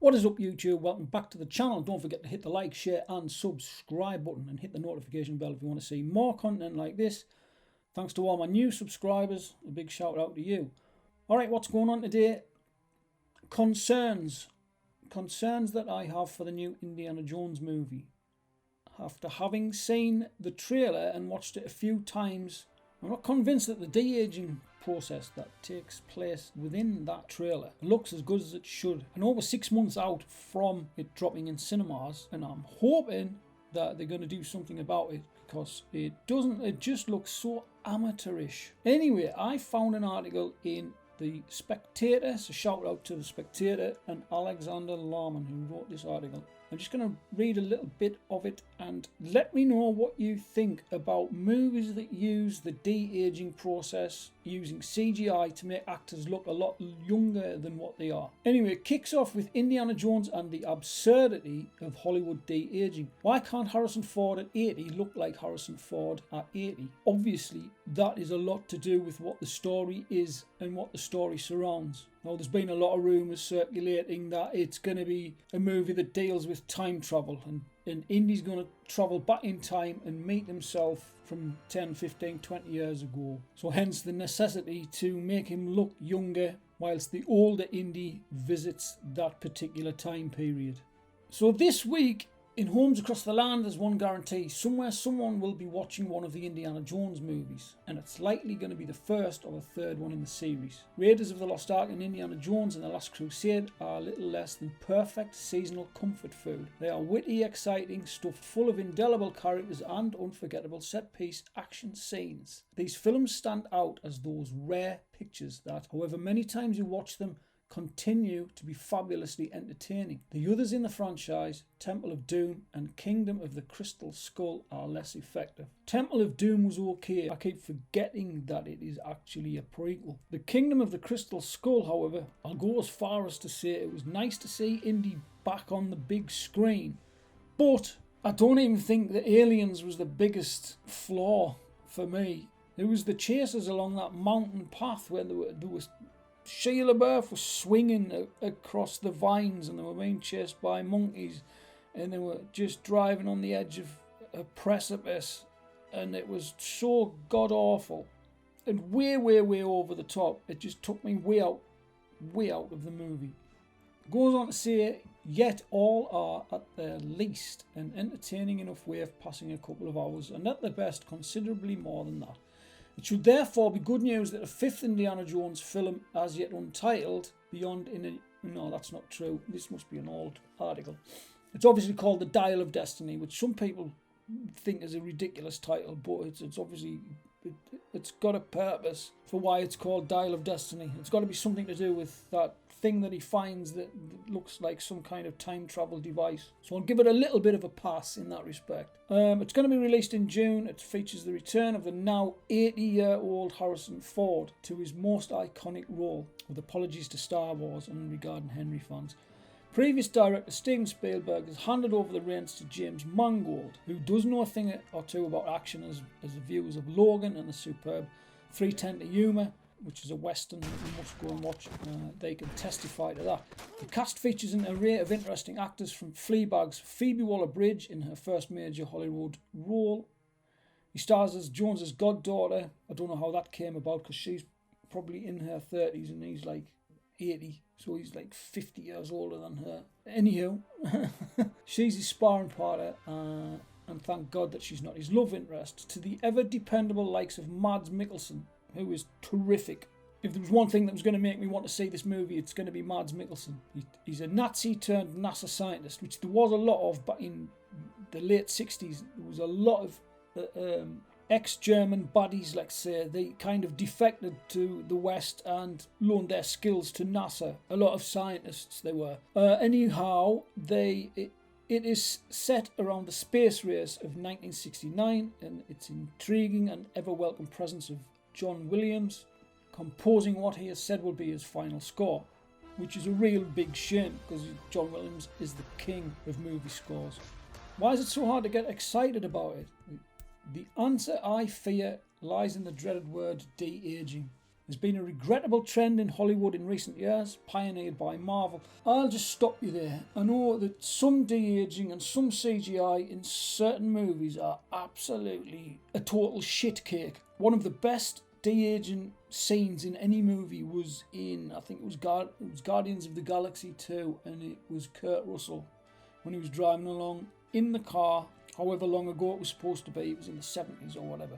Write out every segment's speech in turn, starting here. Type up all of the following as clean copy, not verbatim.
What is up, YouTube? Welcome back to the channel. Don't forget to hit the like, share and subscribe button and hit the notification bell if you want to see more content like this. Thanks to all my new subscribers. A big shout out to you. Alright, what's going on today? Concerns that I have for the new Indiana Jones movie. After having seen the trailer and watched it a few times, I'm not convinced that the de-aging process that takes place within that trailer looks as good as it should. And over 6 months out from it dropping in cinemas, and I'm hoping that they're going to do something about it, because it just looks so amateurish. Anyway, I found an article in The Spectator, so shout out to The Spectator and Alexander Larman who wrote this article. I'm just going to read a little bit of it and let me know what you think about movies that use the de-aging process using CGI to make actors look a lot younger than what they are. Anyway, it kicks off with Indiana Jones and the absurdity of Hollywood de-aging. Why can't Harrison Ford at 80 look like Harrison Ford at 80? Obviously, that is a lot to do with what the story is and what the story surrounds. Now, there's been a lot of rumours circulating that it's going to be a movie that deals with time travel, and Indy's going to travel back in time and meet himself from 10, 15, 20 years ago. So hence the necessity to make him look younger whilst the older Indy visits that particular time period. So this week, in homes across the land, there's one guarantee. Somewhere someone will be watching one of the Indiana Jones movies, and it's likely going to be the first or the third one in the series. Raiders of the Lost Ark and Indiana Jones and the Last Crusade are a little less than perfect seasonal comfort food. They are witty, exciting, stuffed full of indelible characters and unforgettable set-piece action scenes. These films stand out as those rare pictures that, however many times you watch them, continue to be fabulously entertaining. The others in the franchise, Temple of Doom and Kingdom of the Crystal Skull, are less effective. Temple of Doom was okay. I keep forgetting that it is actually a prequel. The Kingdom of the Crystal Skull, however, I'll go as far as to say it was nice to see Indy back on the big screen. But I don't even think the aliens was the biggest flaw for me. It was the chasers along that mountain path where there was Shia LaBeouf was swinging across the vines and they were being chased by monkeys and they were just driving on the edge of a precipice, and it was so god awful and way over the top. It just took me way out of the movie. Goes on to say, yet all are at their least an entertaining enough way of passing a couple of hours, and at their best considerably more than that. It should therefore be good news that a fifth Indiana Jones film, as yet untitled, no, that's not true. This must be an old article. It's obviously called The Dial of Destiny, which some people think is a ridiculous title, but it's obviously, it's got a purpose for why it's called Dial of Destiny. It's got to be something to do with that thing that he finds that looks like some kind of time travel device. So I'll give it a little bit of a pass in that respect. It's going to be released in June. It features the return of the now 80-year-old Harrison Ford to his most iconic role, with apologies to Star Wars and regarding Henry fans. Previous director Steven Spielberg has handed over the reins to James Mangold, who does know a thing or two about action as the viewers of Logan and the superb 3:10 to Yuma, which is a western that you must go and watch. They can testify to that. The cast features an array of interesting actors, from Fleabag's Phoebe Waller-Bridge in her first major Hollywood role. He stars as Jones's goddaughter. I don't know how that came about, because she's probably in her 30s and he's like 80, so he's like 50 years older than her. Anywho, she's his sparring partner, and thank God that she's not his love interest. To the ever dependable likes of Mads Mikkelsen, who is terrific. If there was one thing that was going to make me want to see this movie, it's going to be Mads Mikkelsen. He's a Nazi turned NASA scientist, which there was a lot of back in the late 60s. There was a lot of ex-German baddies, let's say. They kind of defected to the West and loaned their skills to NASA. A lot of scientists they were. Anyhow, it is set around the space race of 1969, and it's intriguing and ever-welcome presence of John Williams composing what he has said will be his final score, which is a real big shame because John Williams is the king of movie scores. Why is it so hard to get excited about it? The answer, I fear, lies in the dreaded word de-aging. There's been a regrettable trend in Hollywood in recent years, pioneered by Marvel. I'll just stop you there. I know that some de-aging and some CGI in certain movies are absolutely a total shit cake. One of the best de-aging scenes in any movie was in, I think it was Guardians of the Galaxy 2, and it was Kurt Russell when he was driving along in the car, however long ago it was supposed to be. It was in the 70s or whatever,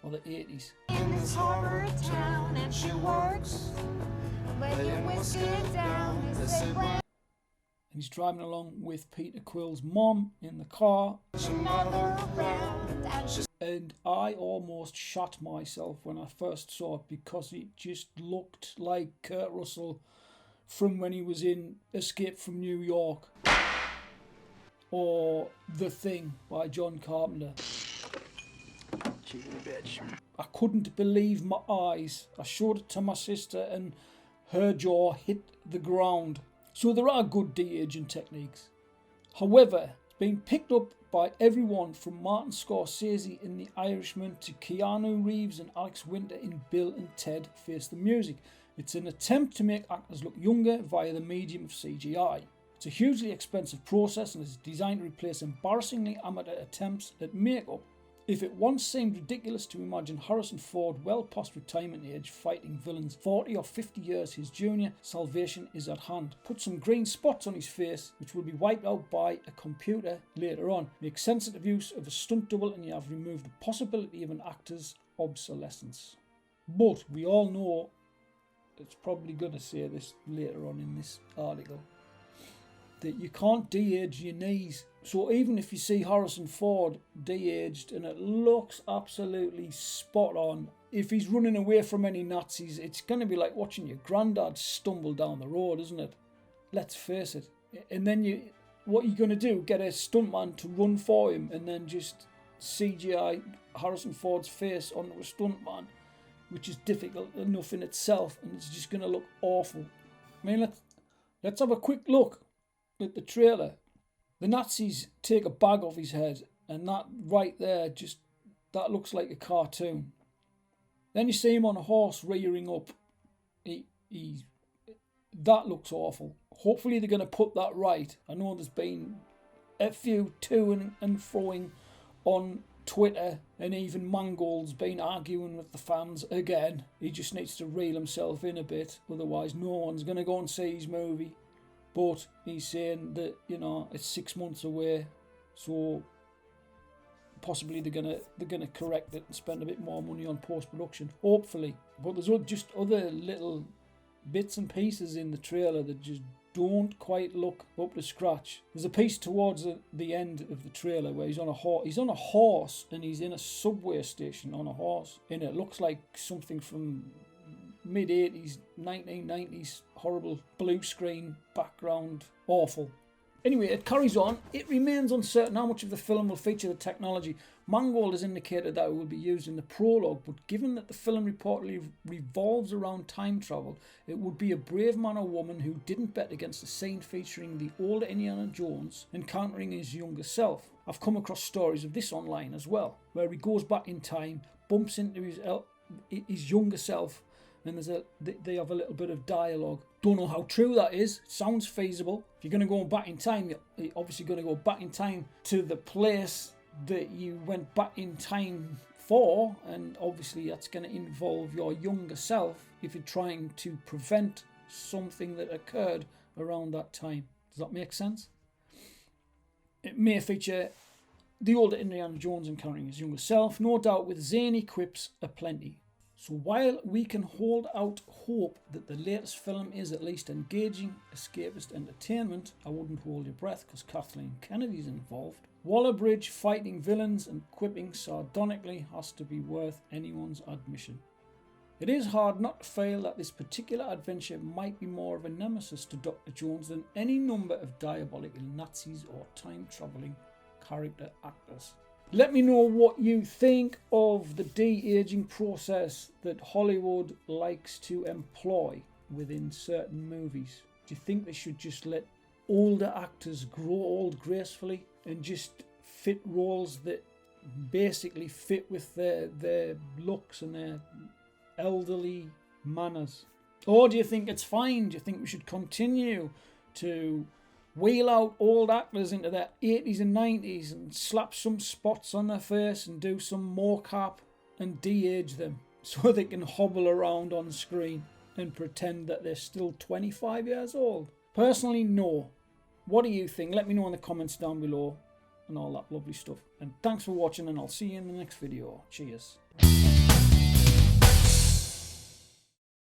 or the 80s. In this harbor town, and she works, laying whiskey down as they brand. And he's driving along with Peter Quill's mom in the car. And I almost shot myself when I first saw it, because it just looked like Kurt Russell from when he was in Escape from New York or The Thing by John Carpenter. Bitch. I couldn't believe my eyes. I showed it to my sister and her jaw hit the ground. So there are good de-aging techniques. However, it's been picked up by everyone from Martin Scorsese in The Irishman to Keanu Reeves and Alex Winter in Bill and Ted Face the Music. It's an attempt to make actors look younger via the medium of CGI. It's a hugely expensive process and is designed to replace embarrassingly amateur attempts at makeup. If it once seemed ridiculous to imagine Harrison Ford, well past retirement age, fighting villains 40 or 50 years his junior, salvation is at hand. Put some green spots on his face, which will be wiped out by a computer later on. Make sensitive use of a stunt double and you have removed the possibility of an actor's obsolescence. But we all know, it's probably going to say this later on in this article, that you can't de-age your knees. So even if you see Harrison Ford de-aged and it looks absolutely spot on, if he's running away from any Nazis, it's going to be like watching your granddad stumble down the road, isn't it? Let's face it. And then what are you going to do? Get a stuntman to run for him and then just CGI Harrison Ford's face onto a stuntman, which is difficult enough in itself, and it's just going to look awful. I mean, let's have a quick look at the trailer. The Nazis take a bag off his head, and that right there, just that looks like a cartoon. Then you see him on a horse rearing up. That looks awful. Hopefully they're going to put that right. I know there's been a few to and froing on Twitter, and even Mangold's been arguing with the fans again. He just needs to reel himself in a bit, otherwise no one's going to go and see his movie. But he's saying that, it's 6 months away, so possibly they're gonna correct it and spend a bit more money on post-production, hopefully. But there's just other little bits and pieces in the trailer that just don't quite look up to scratch. There's a piece towards the end of the trailer where he's on a horse and he's in a subway station on a horse, and it looks like something from mid-80s, 1990s, horrible blue screen background, awful. Anyway, it carries on. It remains uncertain how much of the film will feature the technology. Mangold has indicated that it will be used in the prologue, but given that the film reportedly revolves around time travel, it would be a brave man or woman who didn't bet against the scene featuring the older Indiana Jones encountering his younger self. I've come across stories of this online as well, where he goes back in time, bumps into his younger self, and they have a little bit of dialogue. Don't know how true that is. It sounds feasible. If you're going to go back in time, you're obviously going to go back in time to the place that you went back in time for, and obviously that's going to involve your younger self if you're trying to prevent something that occurred around that time. Does that make sense? It may feature the older Indiana Jones encountering his younger self, no doubt with zany quips aplenty. So while we can hold out hope that the latest film is at least engaging, escapist entertainment, I wouldn't hold your breath because Kathleen Kennedy's involved. Waller-Bridge fighting villains and quipping sardonically has to be worth anyone's admission. It is hard not to feel that this particular adventure might be more of a nemesis to Dr. Jones than any number of diabolical Nazis or time-travelling character actors. Let me know what you think of the de-aging process that Hollywood likes to employ within certain movies. Do you think they should just let older actors grow old gracefully and just fit roles that basically fit with their looks and their elderly manners? Or do you think it's fine? Do you think we should continue to wheel out old actors into their 80s and 90s and slap some spots on their face and do some mocap and de-age them so they can hobble around on screen and pretend that they're still 25 years old? Personally, no. What do you think? Let me know in the comments down below and all that lovely stuff. And thanks for watching, and I'll see you in the next video. Cheers.